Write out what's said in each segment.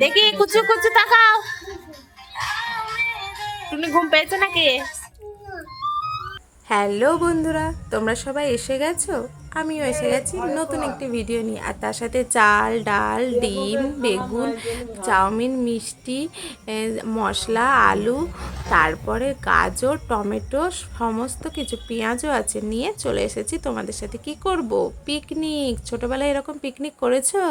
দেখি কুচু কুচু তাকাও, তুমি ঘুম পেয়েছো নাকি? হ্যালো বন্ধুরা, তোমরা সবাই এসে গেছো? আমিও এসে গেছি নতুন একটি ভিডিও নিয়ে, আর তার সাথে চাল ডাল ডিম বেগুন চাউমিন মিষ্টি মশলা আলু, তারপরে গাজর টমেটো সমস্ত কিছু পেঁয়াজও আছে, নিয়ে চলে এসেছি তোমাদের সাথে। কি করব? পিকনিক। ছোটোবেলায় এরকম পিকনিক করেছো?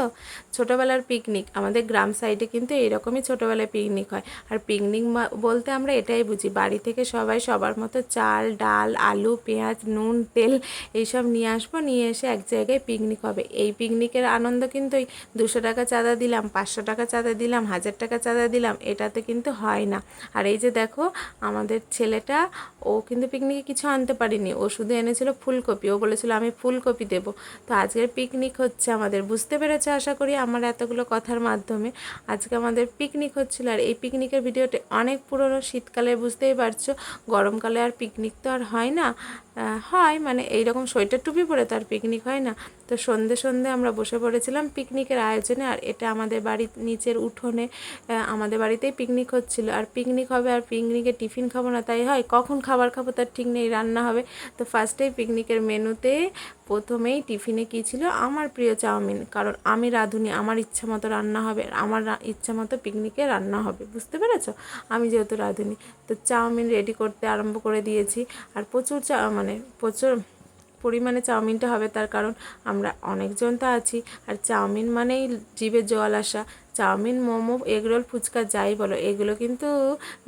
ছোটোবেলার পিকনিক আমাদের গ্রাম সাইডে কিন্তু এরকমই ছোটোবেলায় পিকনিক হয়। আর পিকনিক বলতে আমরা এটাই বুঝি, বাড়ি থেকে সবাই সবার মতো চাল ডাল আলু পেঁয়াজ নুন তেল এইসব নিয়ে আসবো, নিয়ে এসে এক জায়গায় পিকনিক হবে। এই পিকনিকের আনন্দ কিন্তু ওই 200 টাকা চাঁদা দিলাম 500 টাকা চাঁদা দিলাম 1000 টাকা চাঁদা দিলাম এটাতে কিন্তু হয় না। আর এই যে দেখো আমাদের ছেলেটা, ও কিন্তু পিকনিকে কিছু আনতে পারিনি, ও শুধু এনেছিল ফুলকপি। ও বলেছিল আমি ফুলকপি দেবো। তো আজকের পিকনিক হচ্ছে আমাদের, বুঝতে পেরেছো আশা করি আমার এতগুলো কথার মাধ্যমে। আজকে আমাদের পিকনিক হচ্ছিল, আর এই পিকনিকের ভিডিওটি অনেক পুরনো, শীতকালে বুঝতেই পারছো। গরমকালে আর পিকনিক তো আর হয় না, হয় মানে এইরকম সোয়েটার টুপি পরে তো আর পিকনিক হয় না। তো সন্ধে সন্ধে আমরা বসে পড়েছিলাম পিকনিকের আয়োজনে, আর এটা আমাদের বাড়ির নিচের উঠোনে আমাদের বাড়িতেই পিকনিক হচ্ছিল। আর পিকনিক হবে আর পিকনিকে টিফিন খাবো না তাই হয়? কখন খাবার খাবো তার ঠিক নেই, রান্না হবে। তো ফার্স্টেই পিকনিকের মেনুতে প্রথমেই টিফিনে কী ছিল, আমার প্রিয় চাউমিন, কারণ আমি রাঁধুনি, আমার ইচ্ছা মতো রান্না হবে, আমার ইচ্ছা মতো পিকনিকে রান্না হবে, বুঝতে পেরেছো? আমি যেহেতু রাঁধুনি, তো চাউমিন রেডি করতে আরম্ভ করে দিয়েছি। আর প্রচুর প্রচুর পরিমাণে চাউমিনটা হবে, তার কারণ আমরা অনেকজন তো আছি। আর চাউমিন মানেই জিভে জল আসা। চাউমিন মোমো এগরোল ফুচকা যাই বলো, এগুলো কিন্তু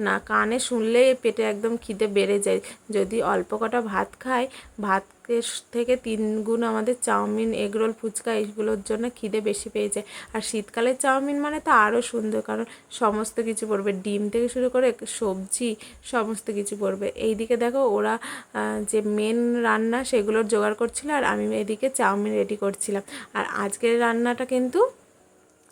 না কানে শুনলেই পেটে একদম খিদে বেড়ে যায়। যদি অল্প কটা ভাত খাই, ভাতের থেকে 3 গুণ আমাদের চাউমিন এগরোল ফুচকা এইগুলোর জন্য খিদে বেশি পেয়ে যায়। আর শীতকালে চাউমিন মানে তো আরও সুন্দর, কারণ সমস্ত কিছু পড়বে, ডিম থেকে শুরু করে সবজি সমস্ত কিছু পড়বে। এইদিকে দেখো ওরা যে মেন রান্না সেগুলোর জোগাড় করছিল, আর আমি এদিকে চাউমিন রেডি করছিলাম। আর আজকের রান্নাটা কিন্তু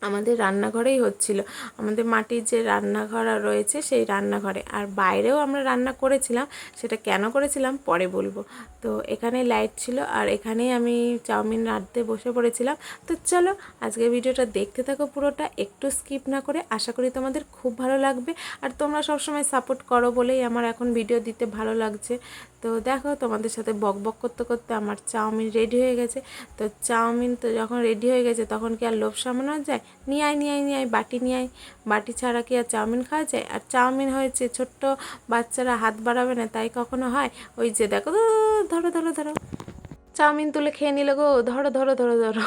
আমাদের রান্নাঘরেই হচ্ছিল, আমাদের মাটির যে রান্নাঘর রয়েছে সেই রান্নাঘরে। আর বাইরেও আমরা রান্না করেছিলাম, সেটা কেন করেছিলাম পরে বলবো। তো এখানে লাইট ছিল, আর এখানেই আমি চাউমিন রাঁধতে বসে পড়েছিলাম। তো চলো আজকের ভিডিওটা দেখতে থাকো পুরোটা, একটু স্কিপ না করে। আশা করি তোমাদের খুব ভালো লাগবে, আর তোমরা সবসময় সাপোর্ট করো বলেই আমার এখন ভিডিও দিতে ভালো লাগছে। তো দেখো তোমাদের সাথে বক বক করতে করতে আমার চাউমিন রেডি হয়ে গেছে। তো চাউমিন তো যখন রেডি হয়ে গেছে তখন কি আর লোভ সামলানো যায়? নিয়ে আয় নিয়ে আয় নিয়ে আয়, বাটি নিয়ে আয়। বাটি ছাড়া কি আর চাউমিন খাওয়া যায়? আর চাউমিন হয়েছে ছোট্ট বাচ্চারা হাত বাড়াবে না তাই কখনো হয়? ওই যে দেখো তো, ধরো ধরো ধরো, চাউমিন তুলে খেয়ে নিল গো, ধরো ধরো ধরো ধরো।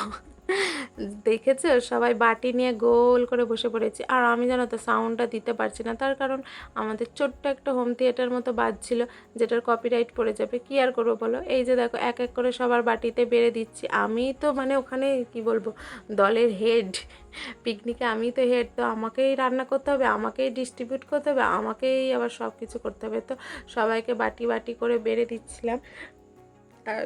দেখেছো সবাই বাটি নিয়ে গোল করে বসে পড়েছে। আর আমি জানো তো সাউন্ডটা দিতে পারছি না, তার কারণ আমাদের ছোট্ট একটা হোম থিয়েটার মতো বাজছিল, যেটার কপিরাইট পড়ে যাবে। কি আর করবো বলো? এই যে দেখো এক এক করে সবার বাটিতে বেড়ে দিচ্ছি। আমি তো মানে ওখানে কি বলবো, দলের হেড, পিকনিকে আমি তো হেড, তো আমাকেই রান্না করতে হবে, আমাকেই ডিস্ট্রিবিউট করতে হবে, আমাকেই আবার সব কিছু করতে হবে। তো সবাইকে বাটি বাটি করে বেড়ে দিচ্ছিলাম। আর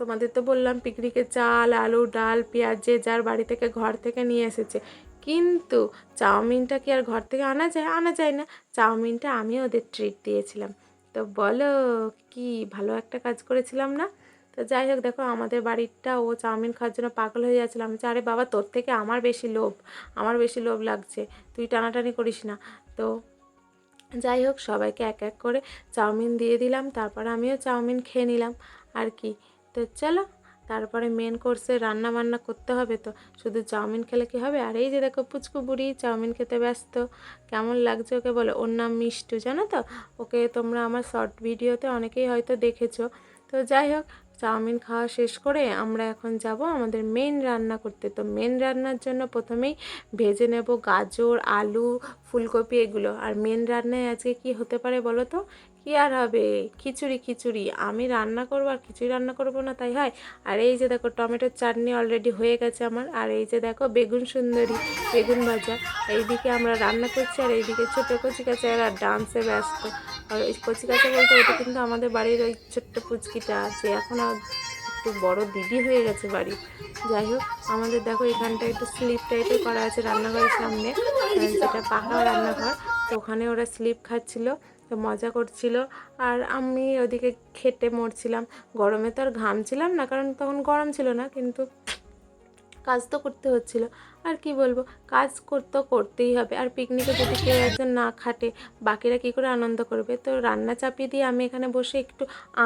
তোমাদের তো বললাম পিকনিকে চাল আলু ডাল পেঁয়াজ যে যার বাড়ি থেকে ঘর থেকে নিয়ে এসেছে, কিন্তু চাউমিনটা কি আর ঘর থেকে আনা যায়? আনা যায় না। চাউমিনটা আমি ওদের ট্রিট দিয়েছিলাম। তো বলো কি ভালো একটা কাজ করেছিলাম না? তো যাই হোক, দেখো আমাদের বাড়িটা ও চাউমিন খাওয়ার জন্য পাগল হয়ে যাচ্ছিলাম। আমি বলছি, আরে বাবা তোর থেকে আমার বেশি লোভ লাগছে, তুই টানাটানি করিস না। তো যাই হোক সবাইকে এক এক করে চাউমিন দিয়ে দিলাম, তারপর আমিও চাউমিন খেয়ে নিলাম আর কি। তো চলো তারপরে মেন কোর্সে রান্না বান্না করতে হবে, তো শুধু চাউমিন খেলে কি হবে? আর এই যে দেখো পুচকু বুড়ি চাউমিন খেতে ব্যস্ত। কেমন লাগছে ওকে বলো? ওর নাম মিষ্টু, জানো তো? ওকে তোমরা আমার শর্ট ভিডিওতে অনেকেই হয়তো দেখেছো। তো যাই হোক, চাউমিন খাওয়া শেষ করে আমরা এখন যাব আমাদের মেন রান্না করতে। তো মেন রান্নার জন্য প্রথমেই ভেজে নেব গাজর আলু ফুলকপি এগুলো। আর মেন রান্নায় আজকে কি হতে পারে বলো তো? কি আর হবে? খিচুড়ি। আমি রান্না করবো আর খিচুড়ি রান্না করবো না তাই হয়? আর এই যে দেখো টমেটোর চাটনি অলরেডি হয়ে গেছে আমার। আর এই যে দেখো বেগুন সুন্দরী, বেগুন ভাজা। এইদিকে আমরা রান্না করছি, আর এইদিকে ছোটো কচিকাচারা ডান্সে ব্যস্ত। আর ওই কচিকাচা বলতে ওটা কিন্তু আমাদের বাড়ির ওই ছোট্ট পুচকিটা, যে এখন একটু বড় দিদি হয়ে গেছে বাড়ি। যাই হোক আমাদের দেখো এখানটা একটু স্লিপ টাইপের করা আছে রান্নাঘরের সামনে, যেটা পাকা রান্নাঘর। তো ওখানে ওরা স্লিপ খাচ্ছিল। তো মজা করছিল আর আমি ওদিকে খেটে মরছিলাম। গরমে তো আর ঘামছিলাম না, কারণ তখন গরম ছিল না, কিন্তু কাজ তো করতে হচ্ছিল। আর কি বলবো, কাজ করতে করতেই হবে। আর পিকনিকে যদি কেউ একজন না খাটে, বাকিরা কি করে আনন্দ করবে? তো রান্না চাপিয়ে দিয়ে আমি এখানে বসে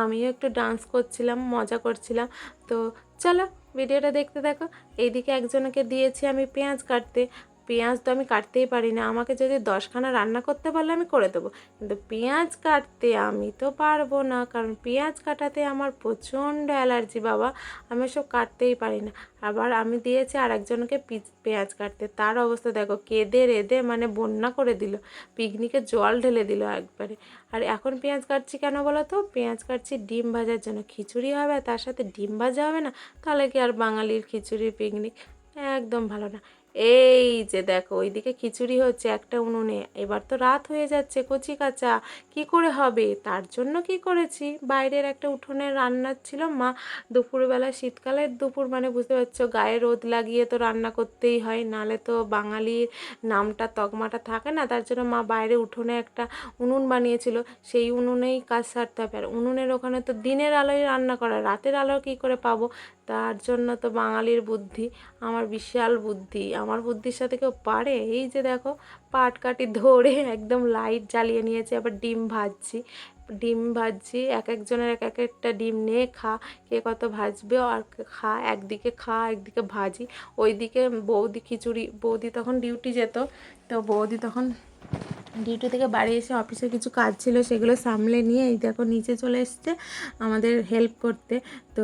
আমিও একটু ডান্স করছিলাম, মজা করছিলাম। তো চলো ভিডিওটা দেখতে থাকো। এইদিকে একজনকে দিয়েছি আমি পেঁয়াজ কাটতে। পেঁয়াজ তো আমি কাটতেই পারি না, আমাকে যদি 10খানা রান্না করতে পারলে আমি করে দেবো, কিন্তু পেঁয়াজ কাটতে আমি তো পারবো না, কারণ পেঁয়াজ কাটাতে আমার প্রচণ্ড অ্যালার্জি বাবা। আমি সব কাটতেই পারি না। আবার আমি দিয়েছি আর একজনকে পেঁয়াজ কাটতে, তার অবস্থা দেখো, কেঁদে রেঁধে মানে বন্যা করে দিল, পিকনিকে জল ঢেলে দিল একবারে। আর এখন পেঁয়াজ কাটছি কেন বলো তো? পেঁয়াজ কাটছি ডিম ভাজার জন্য। খিচুড়ি হবে তার সাথে ডিম ভাজা হবে না, তাহলে কি আর বাঙালির খিচুড়ি পিকনিক? একদম ভালো না। এই যে দেখো, ওইদিকে খিচুড়ি হচ্ছে একটা উনুনে। এবার তো রাত হয়ে যাচ্ছে, কচি কাঁচা কি করে হবে? তার জন্য কি করেছি, বাইরের একটা উঠোনে রান্না ছিল। মা দুপুরবেলা, শীতকালের দুপুর মানে বুঝতে পারছো, গায়ে রোদ লাগিয়ে তো রান্না করতেই হয়, নালে তো বাঙালির নামটা তকমাটা থাকে না। তার জন্য মা বাইরে উঠোনে একটা উনুন বানিয়েছিল, সেই উনুনেই কাজ সারতে হবে। আর উনুনের ওখানে তো দিনের আলোয় রান্না করা, রাতের আলো কী করে পাবো? তার জন্য তো বাঙালির বুদ্ধি, আমার বিশাল বুদ্ধি। আমার বুদ্ধির সাথে কেউ পারে? এই যে দেখো, পাট কাঠি ধরে একদম লাইট জ্বালিয়ে নিয়েছে। আবার ডিম ভাজছি, এক একজনের এক একটা ডিম নিয়ে খা, কে কত ভাজবে আর খা, একদিকে ভাজি। ওইদিকে বৌদি তখন ডিউটি যেত, তো বৌদি তখন ডিউটি থেকে বাড়ি এসে অফিসে কিছু কাজ ছিল, সেগুলো সামলে নিয়ে এই দেখো নিচে চলে এসছে আমাদের হেল্প করতে। তো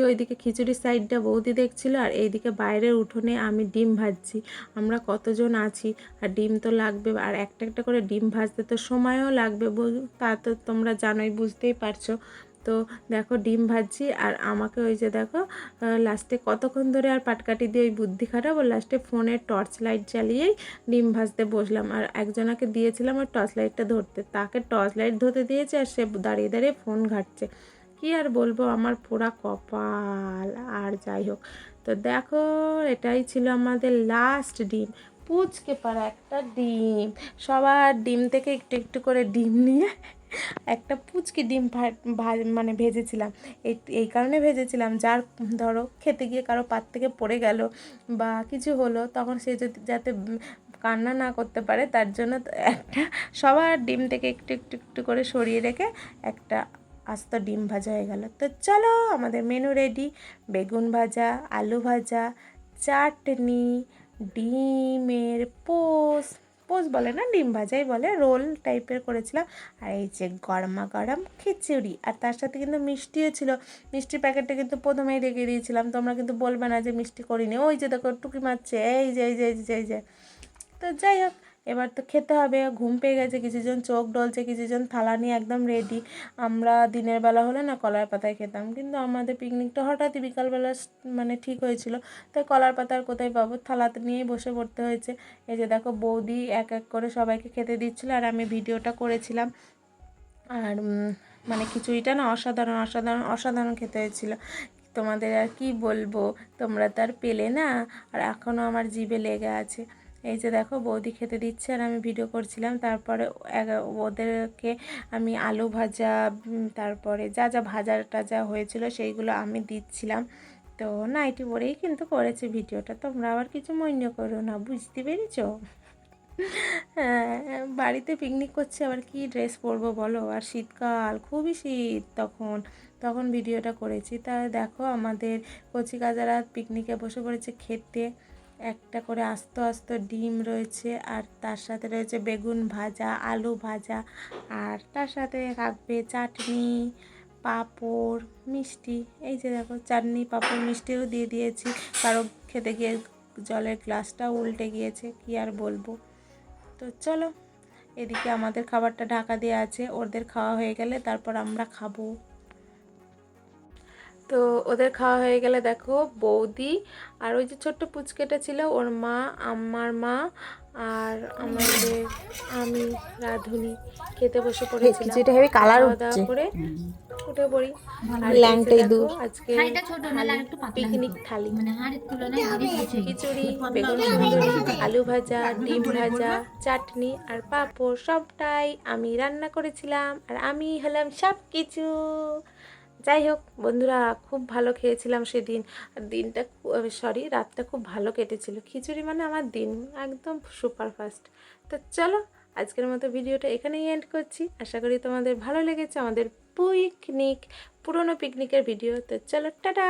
ওইদিকে খিচুড়ির সাইডটা বৌদি দেখছিল, আর এইদিকে বাইরের উঠোনে আমি ডিম ভাজছি। আমরা কতজন আছি, আর ডিম তো লাগবে, আর একটা একটা করে ডিম ভাজতে তো সময়ও লাগবে, তা তো তোমরা জানোই, বুঝতেই পারছো। তো দেখো ডিম ভাজছি, আর আমাকে ওই যে দেখো লাস্টে কতক্ষণ ধরে আর পাটকাঠি দিয়ে ওই বুদ্ধি খারাপ, ও লাস্টে ফোনের টর্চ লাইট জ্বালিয়েই ডিম ভাজতে বসলাম। আর একজনাকে দিয়েছিলাম ওই টর্চ লাইটটা ধরতে, তাকে টর্চ লাইট ধরতে দিয়েছে, আর সে দাঁড়িয়ে দাঁড়িয়ে ফোন ঘাঁটছে। কি আর বলবো, আমার পোড়া কপাল। আর যাই হোক, তো দেখো এটাই ছিল আমাদের লাস্ট ডিম, পুচকে পাড়া একটা ডিম। সবার ডিম থেকে একটু একটু করে ডিম নিয়ে একটা পুচকি ডিম মানে ভেজেছিলাম। এই কারণে ভেজেছিলাম, যার ধরো খেতে গিয়ে কারো পাত থেকে পড়ে গেল বা কিছু হলো, তখন সে যাতে কান্না না করতে পারে, তার জন্য একটা সবার ডিম থেকে একটু একটু একটু করে সরিয়ে রেখে একটা আস্ত ডিম ভাজা হয়ে গেল। তো চলো আমাদের মেনু রেডি, বেগুন ভাজা, আলু ভাজা, চাটনি, ডিমের পোস বলে না, ডিম ভাজাই বলে, রোল টাইপের করেছিলাম। আর এই যে গরমা গরম খিচুড়ি, আর তার সাথে কিন্তু মিষ্টিও ছিল। মিষ্টির প্যাকেটটা কিন্তু প্রথমেই রেখে দিয়েছিলাম, তোমরা কিন্তু বলবে না যে মিষ্টি করিনি। ওই যে দেখো টুকি মারছে, এই যে। তো যাই হোক, এবার তো খেতে হবে, ঘুম পেয়ে গেছে, কিছুজন চোখ ডলছে, কিছুজন থালা নিয়ে একদম রেডি। আমরা দিনের বেলা হলে না কলার পাতায় খেতাম, কিন্তু আমাদের পিকনিকটা হঠাৎই বিকালবেলা মানে ঠিক হয়েছিল, তাই কলার পাতা আর কোথায় পাবো, থালাতে নিয়েই বসে পড়তে হয়েছে। এই যে দেখো বৌদি এক এক করে সবাইকে খেতে দিচ্ছিলো, আর আমি ভিডিওটা করেছিলাম। আর মানে খিচুড়িটা না অসাধারণ অসাধারণ অসাধারণ খেতে হয়েছিল, তোমাদের আর কি বলবো, তোমরা তো আর পেলে না, আর এখনও আমার জিভে লেগে আছে। এই যে দেখো বৌদি খেতে দিচ্ছে, আর আমি ভিডিও করছিলাম। তারপরে ওদেরকে আমি আলু ভাজা, তারপরে যা যা ভাজা টাজা হয়েছিল সেইগুলো আমি দিচ্ছিলাম। তো নাইটি পরেই কিন্তু করেছে ভিডিওটা, তোমরা আবার কিছু মনে করো না, বুঝতে পেরেছো? হ্যাঁ, বাড়িতে পিকনিক করছে, আবার কি ড্রেস পরবো বলো? আর শীতকাল, খুবই শীত তখন তখন ভিডিওটা করেছি। তা দেখো আমাদের কচি কাজারা পিকনিকে বসে পড়েছে খেতে। একটা করে আস্ত আস্ত ডিম রয়েছে, আর তার সাথে রয়েছে বেগুন ভাজা, আলু ভাজা, আর তার সাথে রাখবে চাটনি, পাঁপড়, মিষ্টি। এই যে দেখো চাটনি, পাঁপড়, মিষ্টিও দিয়ে দিয়েছি। কারো খেতে গিয়ে জলের গ্লাসটাও উল্টে গিয়েছে, কি আর বলবো। তো চলো, এদিকে আমাদের খাবারটা ঢাকা দেওয়া আছে, ওদের খাওয়া হয়ে গেলে তারপর আমরা খাবো। তো ওদের খাওয়া হয়ে গেলে দেখো বৌদি আর ওই যে ছোট্ট পুচকেটা ছিল, ওর মা, আমার মা, আর আমি রাধুনি খেতে বসে পড়েছিলাম। খিচুড়িটা হেবি কালার খাওয়া দাওয়া উঠছে। করে উঠে পড়ি। আর ল্যাংটাই দেখো দু আজকে পিকনিক থালি, খিচুড়ি, বেগুন সুন্দরী, আলু ভাজা, ডিম ভাজা, চাটনি আর পাঁপড় সবটাই আমি রান্না করেছিলাম। আর আমি হলাম সব কিছু। যাই হোক বন্ধুরা, খুব ভালো খেয়েছিলাম সেদিন। আর দিনটা রাতটা খুব ভালো কেটেছিল। খিচুড়ি মানে আমার দিন একদম সুপারফাস্ট। তো চলো আজকের মতো ভিডিওটা এখানেই এন্ড করছি। আশা করি তোমাদের ভালো লেগেছে আমাদের পুরনো পিকনিকের ভিডিও। তো চলো টাটা।